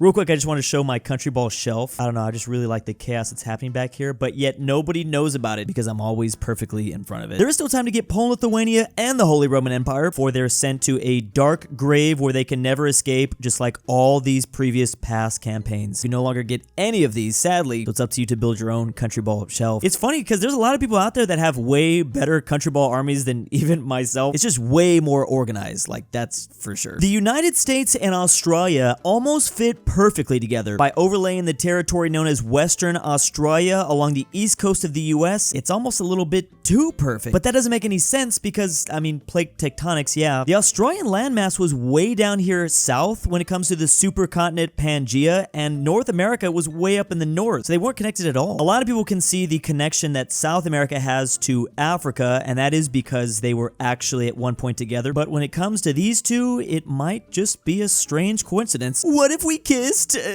Real quick, I just want to show my Countryball shelf. I don't know, I just really like the chaos that's happening back here, but yet nobody knows about it because I'm always perfectly in front of it. There is still time to get Poland, Lithuania, and the Holy Roman Empire before they're sent to a dark grave where they can never escape, just like all these previous past campaigns. You no longer get any of these, sadly, so it's up to you to build your own Countryball shelf. It's funny because there's a lot of people out there that have way better Countryball armies than even myself. It's just way more organized, like that's for sure. The United States and Australia almost fit perfectly together by overlaying the territory known as Western Australia along the east coast of the US. It's almost a little bit too perfect, but that doesn't make any sense because, I mean, plate tectonics, yeah. The Australian landmass was way down here south when it comes to the supercontinent Pangaea, and North America was way up in the north, so they weren't connected at all. A lot of people can see the connection that South America has to Africa, and that is because they were actually at one point together, but when it comes to these two, it might just be a strange coincidence. What if we kissed?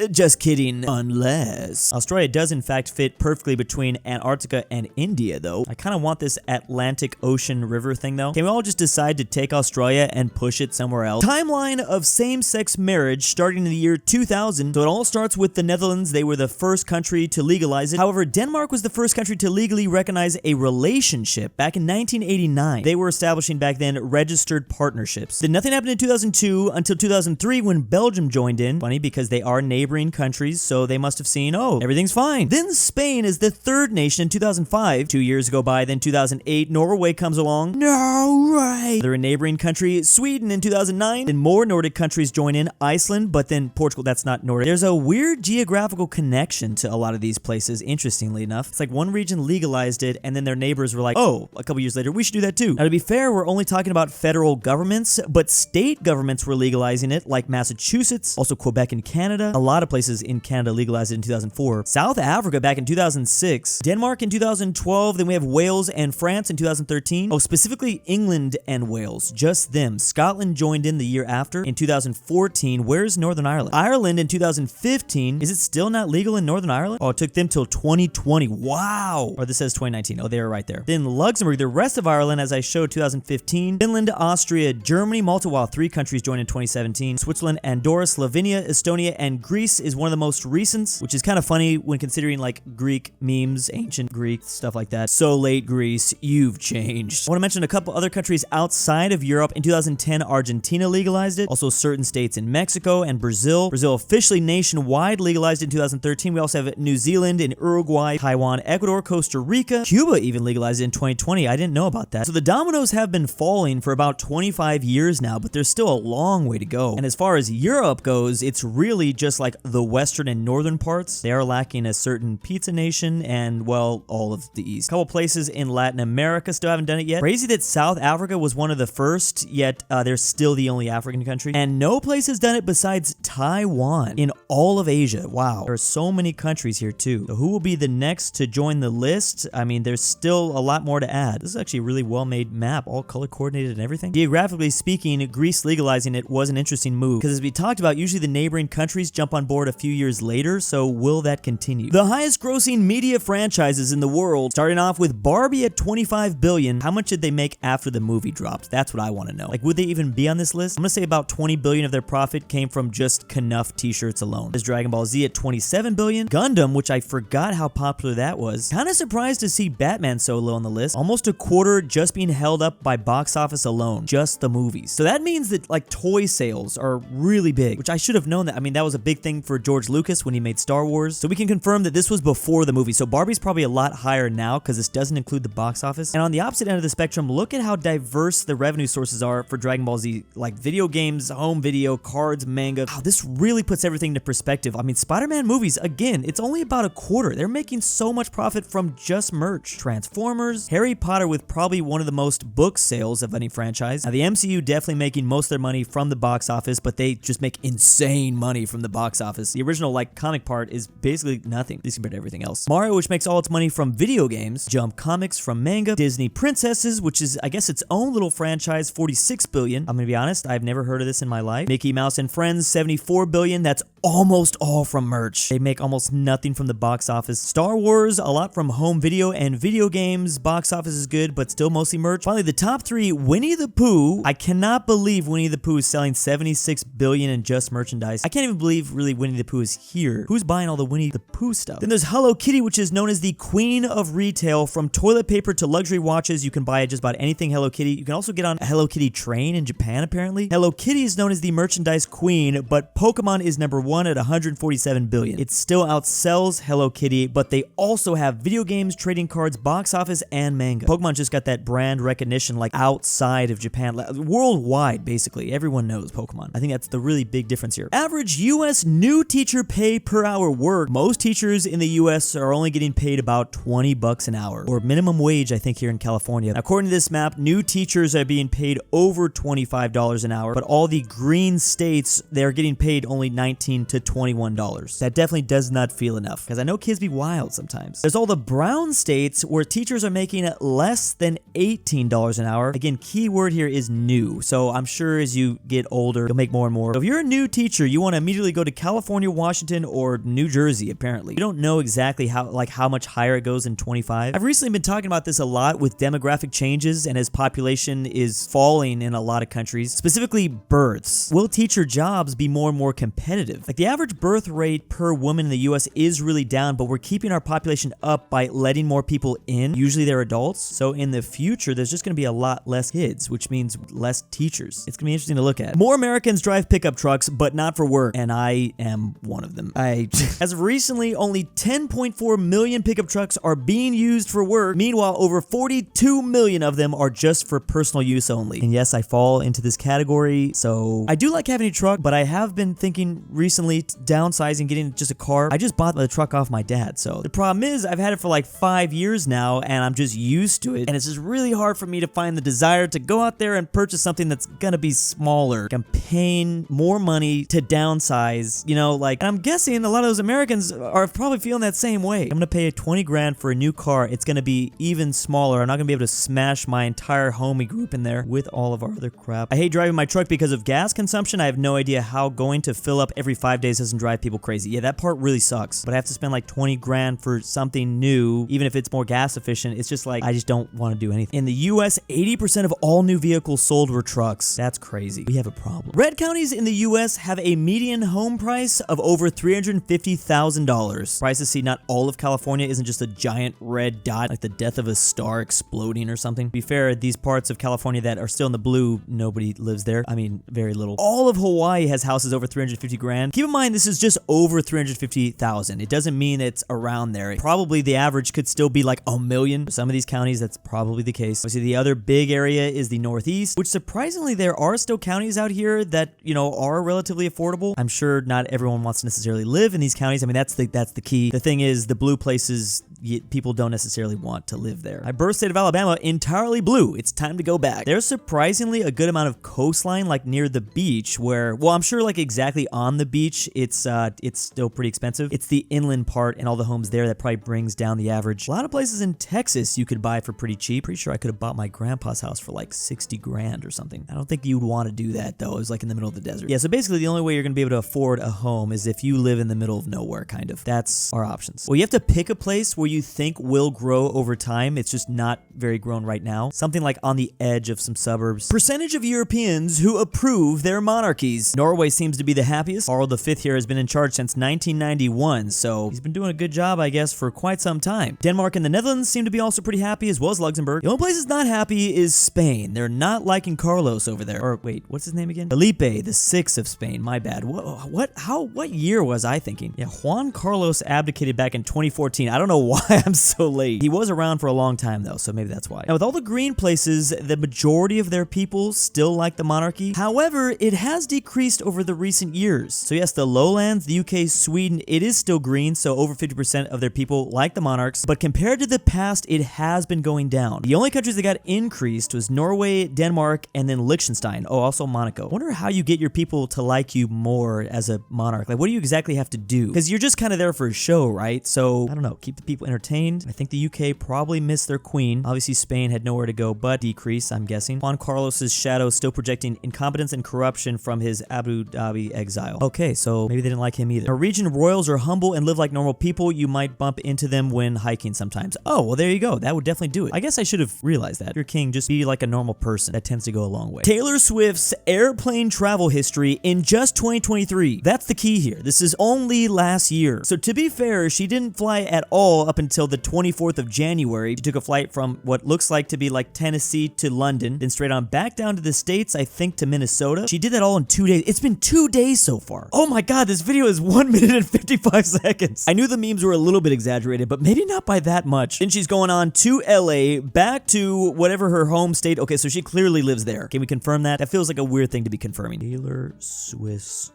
Just kidding. Unless. Australia does in fact fit perfectly between Antarctica and India though. I kind of want this Atlantic Ocean River thing though. Can we all just decide to take Australia and push it somewhere else? Timeline of same-sex marriage starting in the year 2000. So it all starts with the Netherlands. They were the first country to legalize it. However, Denmark was the first country to legally recognize a relationship back in 1989. They were establishing back then registered partnerships. Then nothing happened in 2002 until 2003 when Belgium joined in. Funny because they are neighboring countries, so they must have seen, oh, everything's fine. Then Spain is the third nation in 2005. 2 years go by, then 2008, Norway comes along. No way! They're a neighboring country, Sweden in 2009. Then more Nordic countries join in, Iceland, but then Portugal, that's not Nordic. There's a weird geographical connection to a lot of these places, interestingly enough. It's like one region legalized it, and then their neighbors were like, oh, a couple years later, we should do that too. Now, to be fair, we're only talking about federal governments, but state governments were legalizing it, like Massachusetts, also Quebec and Canada. A lot of places in Canada legalized it in 2004. South Africa back in 2006. Denmark in 2012. Then we have Wales and France in 2013. Oh, specifically England and Wales. Just them. Scotland joined in the year after. In 2014, where's Northern Ireland? Ireland in 2015. Is it still not legal in Northern Ireland? Oh, it took them till 2020. Wow. Or this says 2019. Oh, they were right there. Then Luxembourg, the rest of Ireland, as I showed, 2015. Finland, Austria, Germany, Malta, while 3 countries joined in 2017. Switzerland, Andorra, Slovenia, Estonia, and Greece is one of the most recent, which is kind of funny when considering like Greek memes, ancient Greek, stuff like that. So late, Greece, you've changed. I want to mention a couple other countries outside of Europe. In 2010, Argentina legalized it. Also certain states in Mexico and Brazil. Brazil officially nationwide legalized in 2013. We also have New Zealand and Uruguay, Taiwan, Ecuador, Costa Rica. Cuba even legalized it in 2020. I didn't know about that. So the dominoes have been falling for about 25 years now, but there's still a long way to go. And as far as Europe goes, it's really just like the western and northern parts. They are lacking a certain pizza nation and, well, all of the east. A couple places in Latin America still haven't done it yet. Crazy that South Africa was one of the first, yet they're still the only African country. And no place has done it besides Taiwan in all of Asia. Wow. There are so many countries here too. So who will be the next to join the list? I mean, there's still a lot more to add. This is actually a really well-made map, all color coordinated and everything. Geographically speaking, Greece legalizing it was an interesting move because as we talked about, usually the neighboring countries jump on board a few years later, so will that continue? The highest grossing media franchises in the world, starting off with Barbie at $25 billion. How much did they make after the movie dropped? That's what I want to know. Like, would they even be on this list? I'm gonna say about $20 billion of their profit came from just Knuff t-shirts alone. There's Dragon Ball Z at $27 billion. Gundam, which I forgot how popular that was. Kind of surprised to see Batman so low on the list. Almost a quarter just being held up by box office alone. Just the movies. So that means that like toy sales are really big, which I should have known that. I mean, that was a big thing for George Lucas when he made Star Wars. So we can confirm that this was before the movie. So Barbie's probably a lot higher now because this doesn't include the box office. And on the opposite end of the spectrum, look at how diverse the revenue sources are for Dragon Ball Z. Like video games, home video, cards, manga. Wow, this really puts everything into perspective. I mean, Spider-Man movies, again, it's only about a quarter. They're making so much profit from just merch. Transformers, Harry Potter with probably one of the most book sales of any franchise. Now the MCU definitely making most of their money from the box office, but they just make insane money from the box office. The original like comic part is basically nothing, at least compared to everything else. Mario, which makes all its money from video games. Jump Comics from manga. Disney Princesses, which is I guess its own little franchise, $46 billion. I'm gonna be honest, I've never heard of this in my life. Mickey Mouse and Friends, $74 billion. That's almost all from merch. They make almost nothing from the box office. Star Wars, a lot from home video and video games. Box office is good, but still mostly merch. Finally, the top 3, Winnie the Pooh. I cannot believe Winnie the Pooh is selling $76 billion in just merchandise. I can't even believe really Winnie the Pooh is here. Who's buying all the Winnie the Pooh stuff? Then there's Hello Kitty, which is known as the queen of retail. From toilet paper to luxury watches, you can buy just about anything Hello Kitty. You can also get on a Hello Kitty train in Japan, apparently. Hello Kitty is known as the merchandise queen, but Pokemon is number 1 at $147 billion. It still outsells Hello Kitty, but they also have video games, trading cards, box office, and manga. Pokemon just got that brand recognition like outside of Japan, worldwide basically. Everyone knows Pokemon. I think that's the really big difference here. Average US new teacher pay per hour work. Most teachers in the US are only getting paid about $20 an hour, or minimum wage, I think, here in California. Now, according to this map, new teachers are being paid over $25 an hour, but all the green states, they're getting paid only $19 to $21. That definitely does not feel enough, because I know kids be wild sometimes. There's all the brown states where teachers are making less than $18 an hour. Again, key word here is new, so I'm sure as you get older, you'll make more and more. So if you're a new teacher, you want to immediately go to California, Washington, or New Jersey, apparently. You don't know exactly how much higher it goes in 25. I've recently been talking about this a lot with demographic changes and as population is falling in a lot of countries, specifically births. Will teacher jobs be more and more competitive? Like the average birth rate per woman in the US is really down, but we're keeping our population up by letting more people in. Usually they're adults. So in the future, there's just going to be a lot less kids, which means less teachers. It's going to be interesting to look at. More Americans drive pickup trucks, but not for work. And I am one of them. As of recently, only 10.4 million pickup trucks are being used for work. Meanwhile, over 42 million of them are just for personal use only. And yes, I fall into this category. So I do like having a truck, but I have been thinking recently downsizing, getting just a car. I just bought the truck off my dad. So the problem is I've had it for like 5 years now and I'm just used to it. And it's just really hard for me to find the desire to go out there and purchase something that's gonna be smaller. I'm paying more money to downsize, you know, like, and I'm guessing a lot of those Americans are probably feeling that same way. I'm gonna pay 20 grand for a new car. It's gonna be even smaller. I'm not gonna be able to smash my entire homie group in there with all of our other crap. I hate driving my truck because of gas consumption. I have no idea how going to fill up every 5 days doesn't drive people crazy. Yeah, that part really sucks. But I have to spend like 20 grand for something new, even if it's more gas efficient. It's just like, I just don't want to do anything. In the US, 80% of all new vehicles sold were trucks. That's crazy. We have a problem. Red counties in the US have a median home price of over $350,000. Prices see not all of California isn't just a giant red dot, like the death of a star exploding or something. To be fair, these parts of California that are still in the blue, nobody lives there. I mean, very little. All of Hawaii has houses over 350 grand. Keep in mind, this is just over 350,000. It doesn't mean it's around there. Probably the average could still be like $1 million. For some of these counties, that's probably the case. Obviously, the other big area is the Northeast, which surprisingly, there are still counties out here that, you know, are relatively affordable. I'm sure not everyone wants to necessarily live in these counties. I mean, that's the key. The thing is, the blue places, people don't necessarily want to live there. My birth state of Alabama, entirely blue. It's time to go back. There's surprisingly a good amount of coastline, like near the beach, where, well, I'm sure like exactly on the beach, it's still pretty expensive. It's the inland part and all the homes there that probably brings down the average. A lot of places in Texas you could buy for pretty cheap. Pretty sure I could have bought my grandpa's house for like 60 grand or something. I don't think you'd want to do that though. It was like in the middle of the desert. Yeah, so basically the only way you're gonna be able to afford a home is if you live in the middle of nowhere, kind of. That's our options. Well, you have to pick a place where you think will grow over time. It's just not very grown right now. Something like on the edge of some suburbs. Percentage of Europeans who approve their monarchies. Norway seems to be the happiest. Karl V here has been in charge since 1991, so he's been doing a good job, I guess, for quite some time. Denmark and the Netherlands seem to be also pretty happy, as well as Luxembourg. The only place that's not happy is Spain. They're not liking Carlos over there. Or wait, what's his name again? Felipe VI of Spain. My bad. What year was I thinking? Yeah, Juan Carlos abdicated back in 2014. I don't know why I'm so late. He was around for a long time though, so maybe that's why. Now with all the green places, the majority of their people still like the monarchy. However, it has decreased over the recent years. So yes, the lowlands, the UK, Sweden, it is still green, so over 50% of their people like the monarchs, but compared to the past, it has been going down. The only countries that got increased was Norway, Denmark, and then Liechtenstein. Oh, also Monaco. I wonder how you get your people to like you more as a monarch. Like, what do you exactly have to do? Because you're just kind of there for a show, right? So, I don't know, keep the people people entertained. I think the UK probably missed their queen. Obviously, Spain had nowhere to go but decrease, I'm guessing. Juan Carlos's shadow still projecting incompetence and corruption from his Abu Dhabi exile. Okay, so maybe they didn't like him either. Norwegian royals are humble and live like normal people. You might bump into them when hiking sometimes. Oh, well, there you go. That would definitely do it. I guess I should have realized that. If you're king, just be like a normal person. That tends to go a long way. Taylor Swift's airplane travel history in just 2023. That's the key here. This is only last year. So to be fair, she didn't fly at all up until the 24th of January. She took a flight from what looks like to be like Tennessee to London, then straight on back down to the States, I think to Minnesota. She did that all in 2 days. It's been 2 days so far. Oh my god, this video is 1 minute and 55 seconds. I knew the memes were a little bit exaggerated, but maybe not by that much. Then she's going on to LA, back to whatever her home state. Okay, so she clearly lives there. Can we confirm that? That feels like a weird thing to be confirming. Taylor Swift's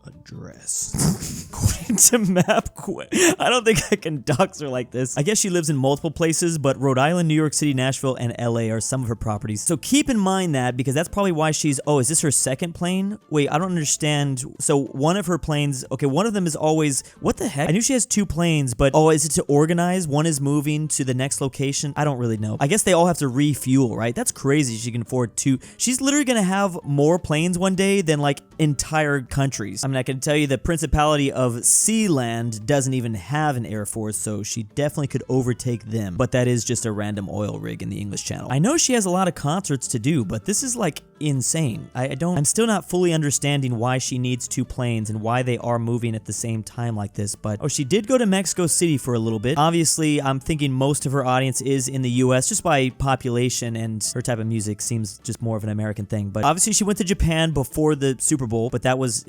address. According to MapQuest. I don't think I can dox her like this. I guess she lives in multiple places, but Rhode Island, New York City, Nashville, and LA are some of her properties. So keep in mind that, because that's probably why she's... Oh, is this her second plane? Wait, I don't understand. So one of her planes... Okay, one of them is always... What the heck? I knew she has 2 planes, but... Oh, is it to organize? One is moving to the next location? I don't really know. I guess they all have to refuel, right? That's crazy she can afford 2. She's literally gonna have more planes one day than, like, entire countries. I mean, I can tell you the Principality of Sealand doesn't even have an air force, so she definitely could overtake them. But that is just a random oil rig in the English Channel. I know she has a lot of concerts to do, but this is like insane. I'm still not fully understanding why she needs 2 planes and why they are moving at the same time like this. But oh, she did go to Mexico City for a little bit. Obviously, I'm thinking most of her audience is in the US just by population, and her type of music seems just more of an American thing. But obviously she went to Japan before the Super Bowl, but that was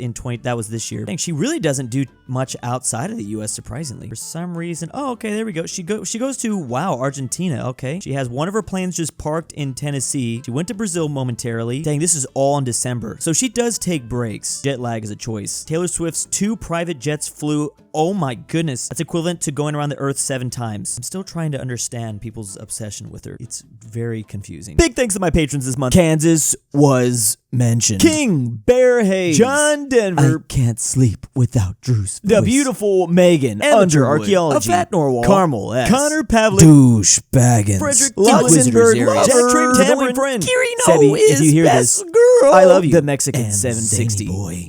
this year. I think she really doesn't do much outside of the US, surprisingly. For some reason, oh, okay, there we go. She goes to, wow, Argentina, okay. She has one of her planes just parked in Tennessee. She went to Brazil momentarily. Dang, this is all in December. So she does take breaks. Jet lag is a choice. Taylor Swift's 2 private jets flew. Oh my goodness. That's equivalent to going around the earth 7 times. I'm still trying to understand people's obsession with her. It's very confusing. Big thanks to my patrons this month. Kansas was mentioned. KingBearHaze. JohnDenver. I can't sleep without Drew's voice. DaBeautiful-MEGAN-Underwood. Archaeology. aPhatNarwhal. Carmel S. Pavlik. DOOCHBAGGINS. Fredrik LuxembourgLover. Traven, friend. KirinoIsBestGirl. If you hear this, I love you. The Mexican 760. ZaneyBoi.